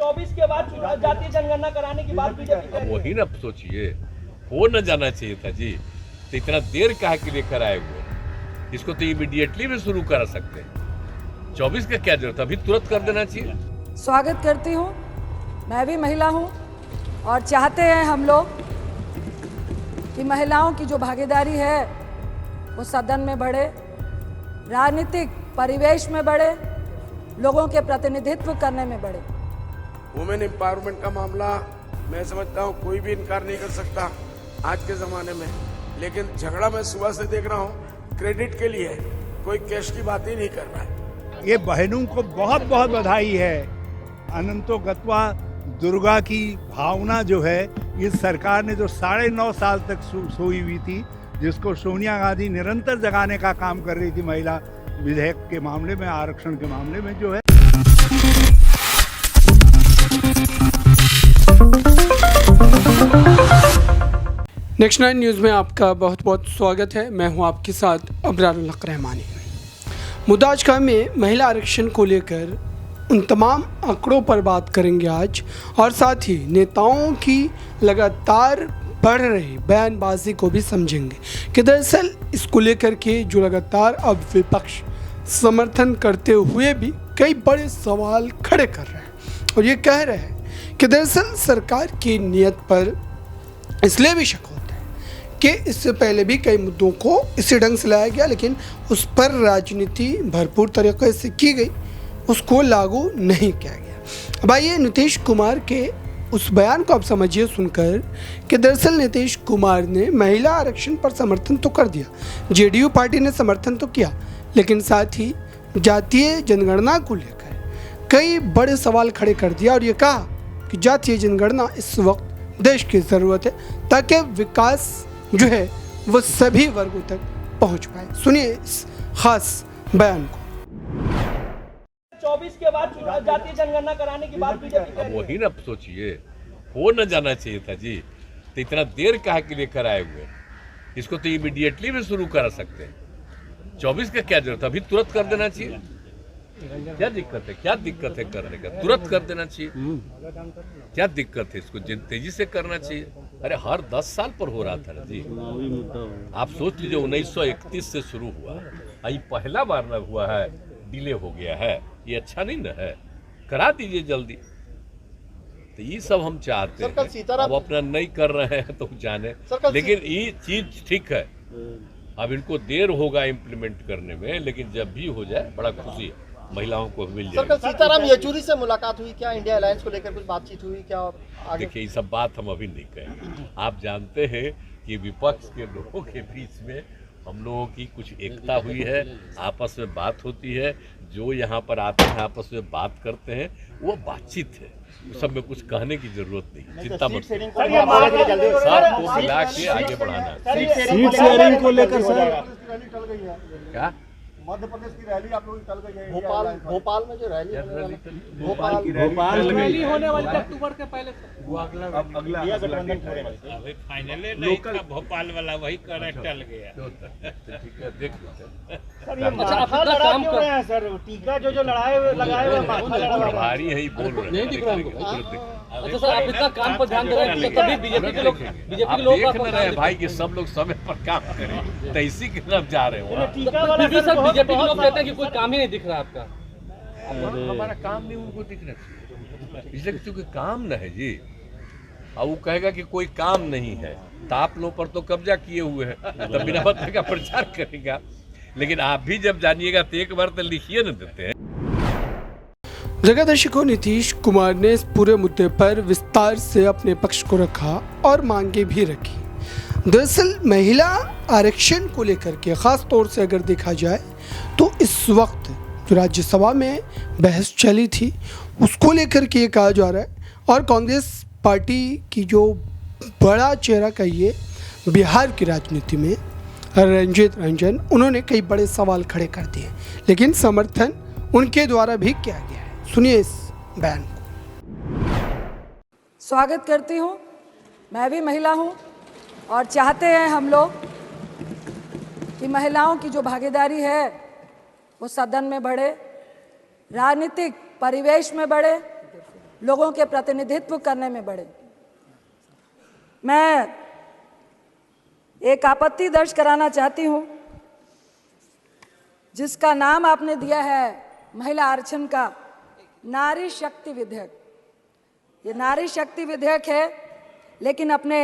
24 के बाद जातीय जनगणना कराने की बात बीजेपी कर रही है। वही ना सोचिए, हो न जाना चाहिए था जी, तो इतना देर काहे के लिए कराए हुए? इसको तो इमीडिएटली भी शुरू करा सकते हैं। 24 का क्या जरूरत, अभी तुरंत कर देना चाहिए। स्वागत करती हूँ। मैं भी महिला हूँ और चाहते हैं हम लोग कि महिलाओं की जो भागीदारी है वो सदन में बढ़े, राजनीतिक परिवेश में बढ़े, लोगों के प्रतिनिधित्व करने में बढ़े। वुमेन एम्पावरमेंट का मामला मैं समझता हूँ कोई भी इनकार नहीं कर सकता आज के ज़माने में, लेकिन झगड़ा मैं सुबह से देख रहा हूँ क्रेडिट के लिए, कोई कैश की बात ही नहीं कर रहा है। ये बहनों को बहुत बहुत बधाई है। अनंतो गत्वा दुर्गा की भावना जो है, इस सरकार ने जो 9.5 साल तक सोई हुई थी, जिसको सोनिया गांधी निरंतर जगाने का काम कर रही थी महिला विधेयक के मामले में, आरक्षण के मामले में जो है। नेक्स्ट 9 न्यूज़ में आपका बहुत बहुत स्वागत है। मैं हूं आपके साथ अबरारुल हक रहमानी। मुद्दा आज का में महिला आरक्षण को लेकर उन तमाम आंकड़ों पर बात करेंगे आज, और साथ ही नेताओं की लगातार बढ़ रही बयानबाजी को भी समझेंगे कि दरअसल इसको लेकर के जो लगातार अब विपक्ष समर्थन करते हुए भी कई बड़े सवाल खड़े कर रहे हैं और ये कह रहे हैं कि दरअसल सरकार की नीयत पर इसलिए भी शक होता है कि इससे पहले भी कई मुद्दों को इसी ढंग से लाया गया, लेकिन उस पर राजनीति भरपूर तरीके से की गई, उसको लागू नहीं किया गया। अब आइए नीतीश कुमार के उस बयान को आप समझिए सुनकर कि दरअसल नीतीश कुमार ने महिला आरक्षण पर समर्थन तो कर दिया, जेडीयू पार्टी ने समर्थन तो किया, लेकिन साथ ही जातीय जनगणना को लेकर कई बड़े सवाल खड़े कर दिया और ये कहा कि जातीय जनगणना इस वक्त देश की ज़रूरत है ताकि विकास जो है वो सभी वर्गों तक पहुंच पाए। सुनिए इस खास बयान को। 24 के बाद जातीय जनगणना कराने की बात बीजेपी कर रही है। वही ना सोचिए, हो न जाना चाहिए था जी, तो इतना देर काहे के लिए कराए हुए? इसको तो इमीडिएटली भी शुरू करा सकते हैं। 24 का क्या जरूरत, अभी तुरंत कर देना चाहिए। क्या दिक्कत है, क्या दिक्कत है करने का? तुरंत कर देना चाहिए। क्या दिक्कत है, इसको तेजी से करना चाहिए। अरे हर 10 साल पर हो रहा था ना जी। आप सोच लीजिए 1931 से शुरू हुआ, अभी पहला बार न हुआ है, डिले हो गया है, ये अच्छा नहीं ना है। करा दीजिए जल्दी। तो ये सब हम चाहते हैं। अब अपना नहीं कर रहे हैं तो जाने, लेकिन ये चीज ठीक है। अब इनको देर होगा इम्प्लीमेंट करने में, लेकिन जब भी हो जाए बड़ा खुशी है, महिलाओं को मिल जाए। कल सीताराम येचुरी से मुलाकात हुई, क्या इंडिया अलायंस को लेकर कुछ बातचीत हुई क्या? देखिए ये सब बात हम अभी नहीं कहें। आप जानते हैं कि विपक्ष के लोगों के बीच में हम लोगों की कुछ एकता हुई है, आपस में बात होती है, जो यहाँ पर आते हैं आपस में बात करते हैं, वो बातचीत है। उस सब में कुछ कहने की जरूरत नहीं, चिंता मत करो। सबको मिला के आगे बढ़ाना। सीट शेयरिंग को लेकर सर क्या मध्य प्रदेश की रैली आप लोगों की टल गई है। भोपाल में जो रैली भोपाल रैली होने वाली थी अक्टूबर के पहले से। वो अगला फाइनली लोकल भोपाल वाला वही टल गया। ठीक है, देख काम कर रहे हैं सर, टीका जो लगाए हुए प्रभारी है, बोल रहे नहीं दिख रहा। अच्छा सर, आप इतना काम पर ध्यान दे रहे हैं, तभी बीजेपी के लोग देख न रहे भाई कि सब लोग समय पर काम करें, तो इसी की तरफ जा रहे हो। बीजेपी के लोग कहते हैं कि कोई काम ही नहीं दिख रहा आपका। हमारा काम नहीं उनको दिखना चाहिए, इसलिए क्योंकि काम न है जी। अब वो कहेगा कि कोई काम नहीं है, तो आप लोगों पर तो कब्जा किए हुए हैं, तब बिना मतलब का प्रचार करेगा। लेकिन आप भी जब जानिएगा तो एक बार तो लिखिए न देते हैं। जगह दर्शकों, नीतीश कुमार ने इस पूरे मुद्दे पर विस्तार से अपने पक्ष को रखा और मांगे भी रखी। दरअसल महिला आरक्षण को लेकर के खास तौर से अगर देखा जाए तो इस वक्त जो राज्यसभा में बहस चली थी उसको लेकर के ये कहा जा रहा है, और कांग्रेस पार्टी की जो बड़ा चेहरा कहिए बिहार की राजनीति में रंजीत रंजन, उन्होंने कई बड़े सवाल खड़े कर दिए, लेकिन समर्थन उनके द्वारा भी किया गया है। सुनिए इस बयान को। स्वागत करती हूँ। मैं भी महिला हूँ और चाहते हैं हम लोग कि महिलाओं की जो भागीदारी है वो सदन में बढ़े, राजनीतिक परिवेश में बढ़े, लोगों के प्रतिनिधित्व करने में बढ़े। मैं एक आपत्ति दर्ज कराना चाहती हूं, जिसका नाम आपने दिया है महिला आरक्षण का, नारी शक्ति विधेयक। ये नारी शक्ति विधेयक है, लेकिन अपने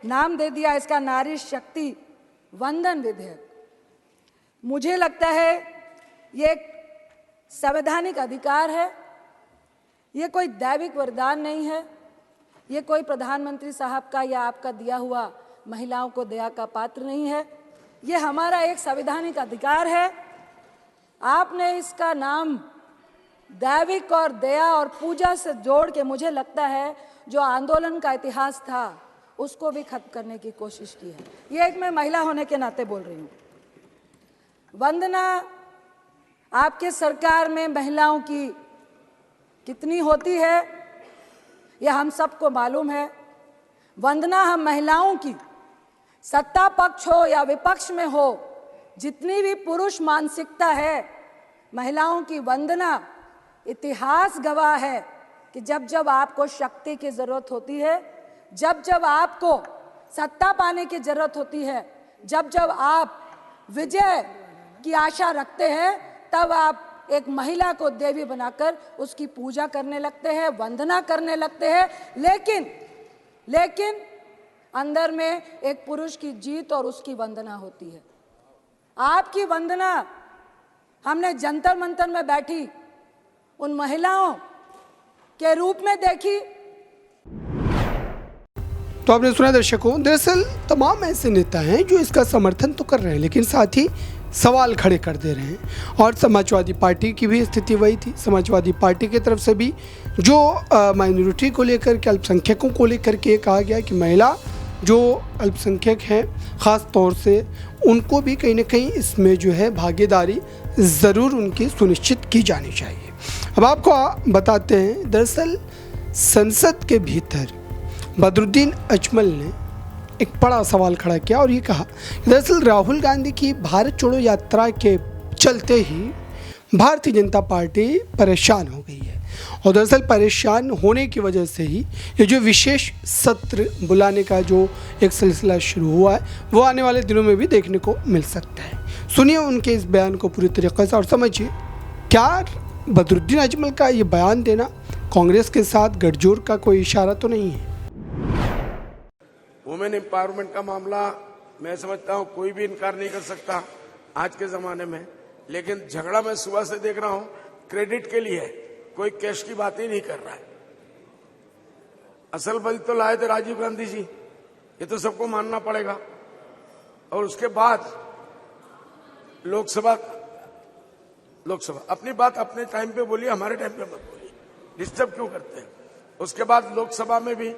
नाम दे दिया इसका नारी शक्ति वंदन विधेयक। मुझे लगता है ये एक संवैधानिक अधिकार है, ये कोई दैविक वरदान नहीं है, ये कोई प्रधानमंत्री साहब का या आपका दिया हुआ महिलाओं को दया का पात्र नहीं है। ये हमारा एक संवैधानिक अधिकार है। आपने इसका नाम दैविक और दया और पूजा से जोड़ के, मुझे लगता है जो आंदोलन का इतिहास था उसको भी खत्म करने की कोशिश की है। ये एक मैं महिला होने के नाते बोल रही हूँ। वंदना, आपके सरकार में महिलाओं की कितनी होती है यह हम सबको मालूम है। वंदना हम महिलाओं की, सत्ता पक्ष हो या विपक्ष में हो, जितनी भी पुरुष मानसिकता है, महिलाओं की वंदना इतिहास गवाह है कि जब जब आपको शक्ति की जरूरत होती है, जब जब आपको सत्ता पाने की जरूरत होती है, जब जब आप विजय की आशा रखते हैं, तब आप एक महिला को देवी बनाकर उसकी पूजा करने लगते हैं, वंदना करने लगते हैं। लेकिन अंदर में एक पुरुष की जीत और उसकी वंदना होती है। आपकी वंदना हमने जंतर मंतर में बैठी उन महिलाओं के रूप में देखी। तो आपने सुना दर्शकों, दरअसल तमाम ऐसे नेता हैं जो इसका समर्थन तो कर रहे हैं, लेकिन साथ ही सवाल खड़े कर दे रहे हैं। और समाजवादी पार्टी की भी स्थिति वही थी। समाजवादी पार्टी की तरफ से भी जो माइनॉरिटी को लेकर के, अल्पसंख्यकों को लेकर के कहा गया कि महिला जो अल्पसंख्यक हैं, ख़ास तौर से उनको भी कहीं ना कहीं इसमें जो है भागीदारी ज़रूर उनकी सुनिश्चित की जानी चाहिए। अब आपको बताते हैं, दरअसल संसद के भीतर बदरुद्दीन अजमल ने एक बड़ा सवाल खड़ा किया और ये कहा, दरअसल राहुल गांधी की भारत छोड़ो यात्रा के चलते ही भारतीय जनता पार्टी परेशान हो गई है। और दरअसल परेशान होने की वजह से ही ये जो विशेष सत्र बुलाने का जो एक सिलसिला शुरू हुआ है, वो आने वाले दिनों में भी देखने को मिल सकता है। सुनिए उनके इस बयान को पूरी तरीके से और समझिए, क्या बदरुद्दीन अजमल का ये बयान देना कांग्रेस के साथ गठजोड़ का कोई इशारा तो नहीं है? वुमेन एम्पावरमेंट का मामला मैं समझता हूं कोई भी इनकार नहीं कर सकता आज के जमाने में। लेकिन झगड़ा मैं सुबह से देख रहा हूं, क्रेडिट के लिए कोई कैश की बात ही नहीं कर रहा है। असल बल तो लाए थे राजीव गांधी जी, ये तो सबको मानना पड़ेगा। और उसके बाद लोकसभा अपनी बात अपने टाइम पे बोलिए, हमारे टाइम पे मत बोलिए, डिस्टर्ब क्यों करते हैं। उसके बाद लोकसभा में भी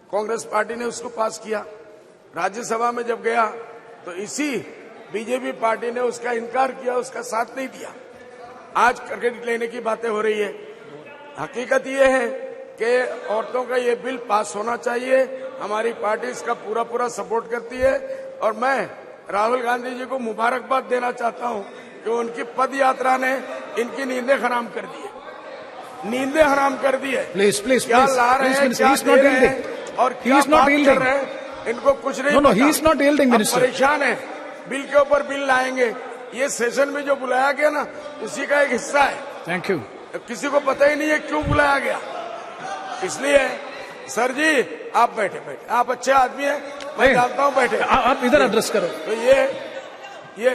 कांग्रेस पार्टी ने उसको पास किया। राज्यसभा में जब गया तो इसी बीजेपी पार्टी ने उसका इनकार किया, उसका साथ नहीं दिया। आज क्रेडिट लेने की बातें हो रही है। हकीकत ये है कि औरतों का ये बिल पास होना चाहिए। हमारी पार्टी इसका पूरा पूरा सपोर्ट करती है और मैं राहुल गांधी जी को मुबारकबाद देना चाहता हूं कि उनकी पद यात्रा ने इनकी नींदें हराम कर दी है, नींदें हराम कर दी है। प्लीज क्या ला रहे हैं, क्या दे रहे हैं और क्या बात कर रहे हैं, इनको कुछ नहीं पता। he is not yielding, minister. परेशान है, बिल के ऊपर बिल लाएंगे। ये सेशन में जो बुलाया गया ना, उसी का एक हिस्सा है। Thank you. किसी को पता ही नहीं है क्यों बुलाया गया। इसलिए सर जी आप बैठे, आप अच्छे आदमी हैं, मैं जानता हूं, बैठे। आप इधर एड्रेस करो। तो ये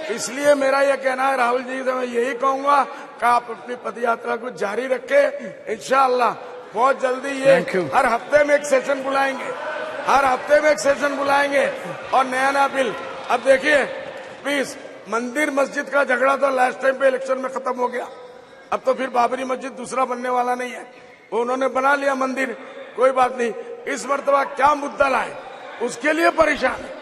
इसलिए मेरा यह कहना है राहुल जी से, मैं यही कहूंगा कि आप अपनी पदयात्रा को जारी रखें। इंशाअल्लाह बहुत जल्दी ये हर हफ्ते में एक सेशन बुलाएंगे, हर हफ्ते में एक सेशन बुलाएंगे और नया बिल। अब देखिए प्लीज, मंदिर मस्जिद का झगड़ा तो लास्ट टाइम पे इलेक्शन में खत्म हो गया। अब तो फिर बाबरी मस्जिद दूसरा बनने वाला नहीं है, वो उन्होंने बना लिया मंदिर, कोई बात नहीं। इस मर्तबा क्या मुद्दा लाए उसके लिए परेशान है।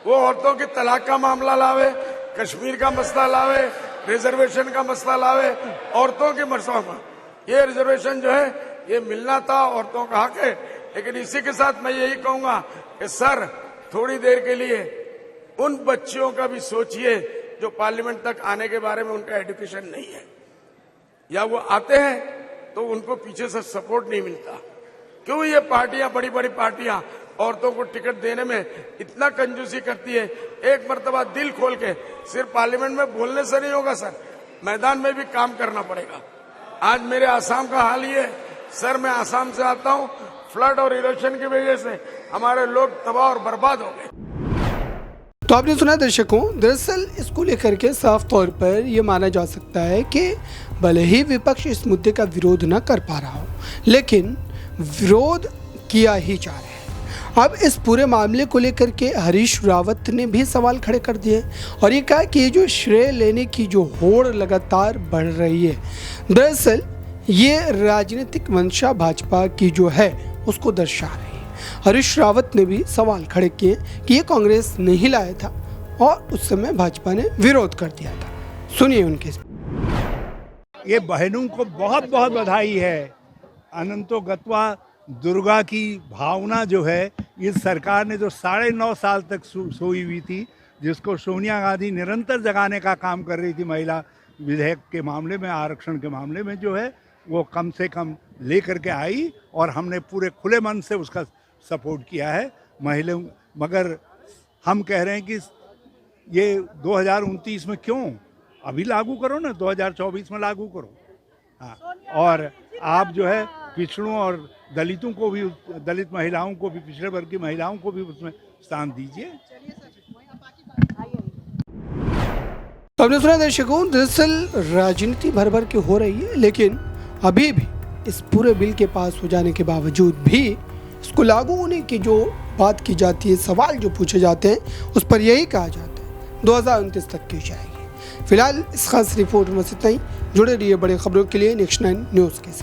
वो औरतों की तलाक का मामला लावे, कश्मीर का मसला लावे, रिजर्वेशन का मसला लावे, औरतों के मसला में। ये रिजर्वेशन जो है ये मिलना था, औरतों का हक है। लेकिन इसी के साथ मैं यही कहूंगा कि सर थोड़ी देर के लिए उन बच्चियों का भी सोचिए जो पार्लियामेंट तक आने के बारे में उनका एजुकेशन नहीं है। या वो आते हैं तो उनको पीछे से सपोर्ट नहीं मिलता। क्यों ये पार्टियां, बड़ी बड़ी पार्टियां औरतों को टिकट देने में इतना कंजूसी करती है? एक मर्तबा दिल खोल के, सिर्फ पार्लियामेंट में बोलने से नहीं होगा सर, मैदान में भी काम करना पड़ेगा। आज मेरे आसाम का हाल ये है सर, मैं आसाम से आता हूं, फ्लड और इरोशन की वजह से हमारे लोग तबाह और बर्बाद हो गए। तो आपने सुना दर्शकों, दरअसल इसको लेकर के साफ तौर पर यह माना जा सकता है कि भले ही विपक्ष इस मुद्दे का विरोध न कर पा रहा हो, लेकिन विरोध किया ही जा रहा है। अब इस पूरे मामले को लेकर के हरीश रावत ने भी सवाल खड़े कर दिए और ये कहा कि ये जो श्रेय लेने की जो होड़ लगातार बढ़ रही है, दरअसल ये राजनीतिक मंशा भाजपा की जो है उसको दर्शा रही है। हरीश रावत ने भी सवाल खड़े किए कि ये कांग्रेस नहीं लाया था और उस समय भाजपा ने विरोध कर दिया था। सुनिए उनके। ये बहनों को बहुत बहुत बधाई है। अनंतो गत्वा दुर्गा की भावना जो है, इस सरकार ने जो 9.5 साल तक सोई हुई थी, जिसको सोनिया गांधी निरंतर जगाने का काम कर रही थी, महिला विधेयक के मामले में, आरक्षण के मामले में जो है वो कम से कम लेकर के आई और हमने पूरे खुले मन से उसका सपोर्ट किया है महिलाओं। मगर हम कह रहे हैं कि ये 2029 में क्यों, अभी लागू करो ना, 2024 में लागू करो। हाँ, और आप जो है पिछड़ों और दलितों को भी, दलित महिलाओं को भी, पिछड़े वर्ग की महिलाओं को भी उसमें स्थान दीजिए। तो आपने सुना दर्शकों, दरअसल राजनीति भर भर के हो रही है, लेकिन अभी भी इस पूरे बिल के पास हो जाने के बावजूद भी इसको लागू होने की जो बात की जाती है, सवाल जो पूछे जाते हैं, उस पर यही कहा जाता है 2029 तक की जाएगी। फिलहाल इस खास रिपोर्ट में इतना ही। जुड़े रहिए बड़ी खबरों के लिए नेक्स्ट 9 न्यूज़ के साथ।